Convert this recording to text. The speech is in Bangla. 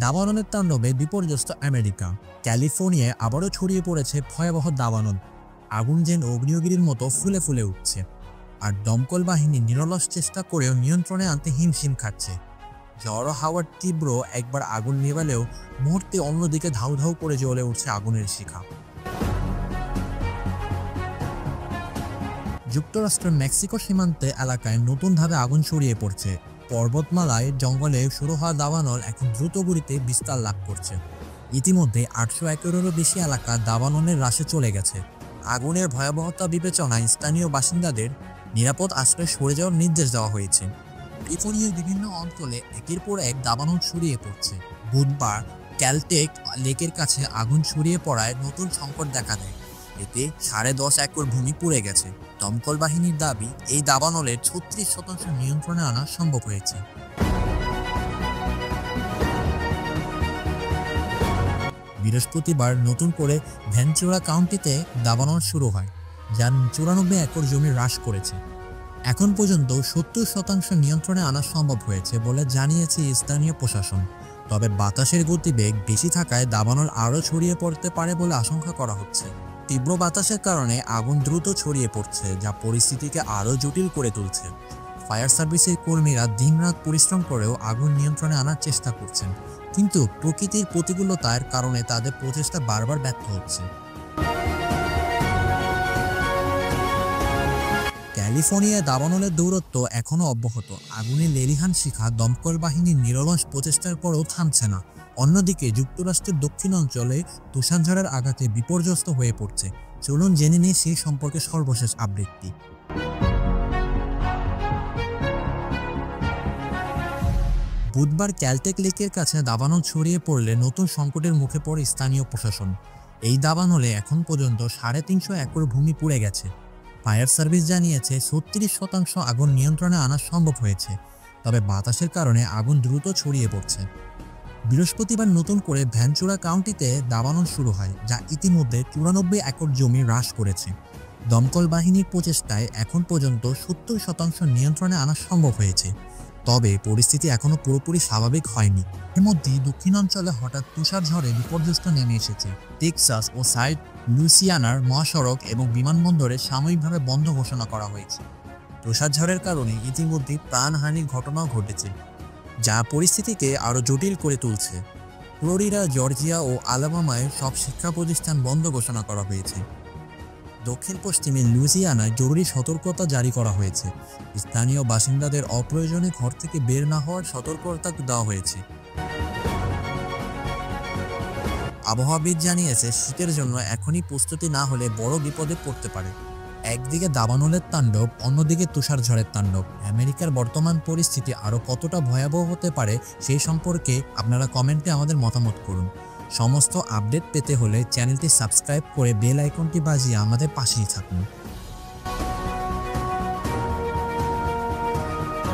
দাবানলের তাণ্ডবে বিপর্যস্ত আমেরিকা। ক্যালিফোর্নিয়ায় আবারও ছড়িয়ে পড়েছে ভয়াবহ দাবানল। আগুন যেন অগ্নিগিরির মতো ফুলে ফুলে উঠছে, আর দমকল বাহিনী নিরলস চেষ্টা করেও নিয়ন্ত্রণে আনতে হিমশিম খাচ্ছে। ঝড় হাওয়ার তীব্র একবার আগুন নেভালেও মুহূর্তে অন্যদিকে ধাউ ধাউ করে জ্বলে উঠছে আগুনের শিখা। যুক্তরাষ্ট্রের মেক্সিকো সীমান্তে এলাকায় নতুনভাবে আগুন ছড়িয়ে পড়ছে। পর্বতমালায় জঙ্গলে শুরু হওয়া দাবানল এখন দ্রুত গতিতে বিস্তার লাভ করছে। ইতিমধ্যে 800 একরেরও বেশি এলাকা দাবানলের রাশে চলে গেছে। আগুনের ভয়াবহতা বিবেচনায় স্থানীয় বাসিন্দাদের নিরাপদ আশ্রয়ে সরে যাওয়ার নির্দেশ দেওয়া হয়েছে। ক্যালিফোর্নিয়ার বিভিন্ন অঞ্চলে একের পর এক দাবানল ছড়িয়ে পড়ছে। বুধবার ক্যালটেক লেকের কাছে আগুন ছড়িয়ে পড়ায় নতুন সংকট দেখা দেয়। এতে 10.5 একর ভূমি পুড়ে গেছে। দমকল বাহিনীর দাবি, এই দাবানলের 36% নিয়ন্ত্রণে আনা সম্ভব হয়েছে। বৃহস্পতিবার নতুন করে ভেঞ্চুরা কাউন্টিতে দাবানল শুরু হয়, যা 94 একর জমি হ্রাস করেছে। এখন পর্যন্ত 70% নিয়ন্ত্রণে আনা সম্ভব হয়েছে বলে জানিয়েছে স্থানীয় প্রশাসন। তবে বাতাসের গতিবেগ বেশি থাকায় দাবানল আরও ছড়িয়ে পড়তে পারে বলে আশঙ্কা করা হচ্ছে। তীব্র বাতাসের কারণে আগুন দ্রুত ছড়িয়ে পড়ছে, যা পরিস্থিতিকে আরও জটিল করে তুলছে। ফায়ার সার্ভিসের কর্মীরা দিনরাত পরিশ্রম করেও আগুন নিয়ন্ত্রণে আনার চেষ্টা করছেন, কিন্তু প্রকৃতির প্রতিকূলতার কারণে তাদের প্রচেষ্টা বারবার ব্যর্থ হচ্ছে। ক্যালিফোর্নিয়ায় দাবানলের দৌরত্ব এখনও অব্যাহত। আগুনের লেলিহান শিখা দমকল বাহিনীর নিরলস প্রচেষ্টার পরও থামছে না। অন্যদিকে যুক্তরাষ্ট্রের দক্ষিণ অঞ্চলে তুষারঝড়ের আঘাতে বিপর্যস্ত হয়ে পড়ছে। চলুন জেনে নিই সেই সম্পর্কে সর্বশেষ আপডেটটি। বুধবার ক্যালটেক লেকের কাছে দাবানল ছড়িয়ে পড়লে নতুন সংকটের মুখে পড়ে স্থানীয় প্রশাসন। এই দাবানলে এখন পর্যন্ত 350 একর ভূমি পুড়ে গেছে। ফায়ার সার্ভিস জানিয়েছে 36% আগুন নিয়ন্ত্রণে আনা সম্ভব হয়েছে, তবে বাতাসের কারণে আগুন দ্রুত ছড়িয়ে পড়ছে। বৃহস্পতিবার নতুন করে ভেঞ্চুরা কাউন্টিতে দাবানল শুরু হয়, যা ইতিমধ্যে 94 একর জমি হ্রাস করেছে। দমকল বাহিনীর প্রচেষ্টায় এখন পর্যন্ত 70% নিয়ন্ত্রণে আনা সম্ভব হয়েছে, তবে পরিস্থিতি এখনও পুরোপুরি স্বাভাবিক হয়নি। এর মধ্যেই দক্ষিণাঞ্চলে হঠাৎ তুষারঝড়ে বিপর্যস্ত নেমে এসেছে। টেক্সাস ও সাউথ লুইসিয়ানার মহাসড়ক এবং বিমানবন্দরে সাময়িকভাবে বন্ধ ঘোষণা করা হয়েছে। তুষারঝড়ের কারণে ইতিমধ্যেই প্রাণহানির ঘটনাও ঘটেছে, যা পরিস্থিতিকে আরও জটিল করে তুলছে। ফ্লোরিডা, জর্জিয়া ও আলাবামায় সব শিক্ষা প্রতিষ্ঠান বন্ধ ঘোষণা করা হয়েছে। দক্ষিণ পশ্চিমে লুইসিয়ানায় জরুরি সতর্কতা জারি করা হয়েছে। স্থানীয় বাসিন্দাদের অপ্রয়োজনে ঘর থেকে বের না হওয়ার সতর্কতা দেওয়া হয়েছে। আবহাওয়াবিদ জানিয়েছে, শীতের জন্য এখনই প্রস্তুতি না হলে বড় বিপদে পড়তে পারে। একদিকে দাবানলের তাণ্ডব, অন্যদিকে তুষারঝড়ের তাণ্ডব। আমেরিকার বর্তমান পরিস্থিতি আরও কতটা ভয়াবহ হতে পারে সেই সম্পর্কে আপনারা কমেন্টে আমাদের মতামত করুন। সমস্ত আপডেট পেতে হলে চ্যানেলটি সাবস্ক্রাইব করে বেল আইকনটি বাজিয়ে আমাদের পাশেই থাকুন।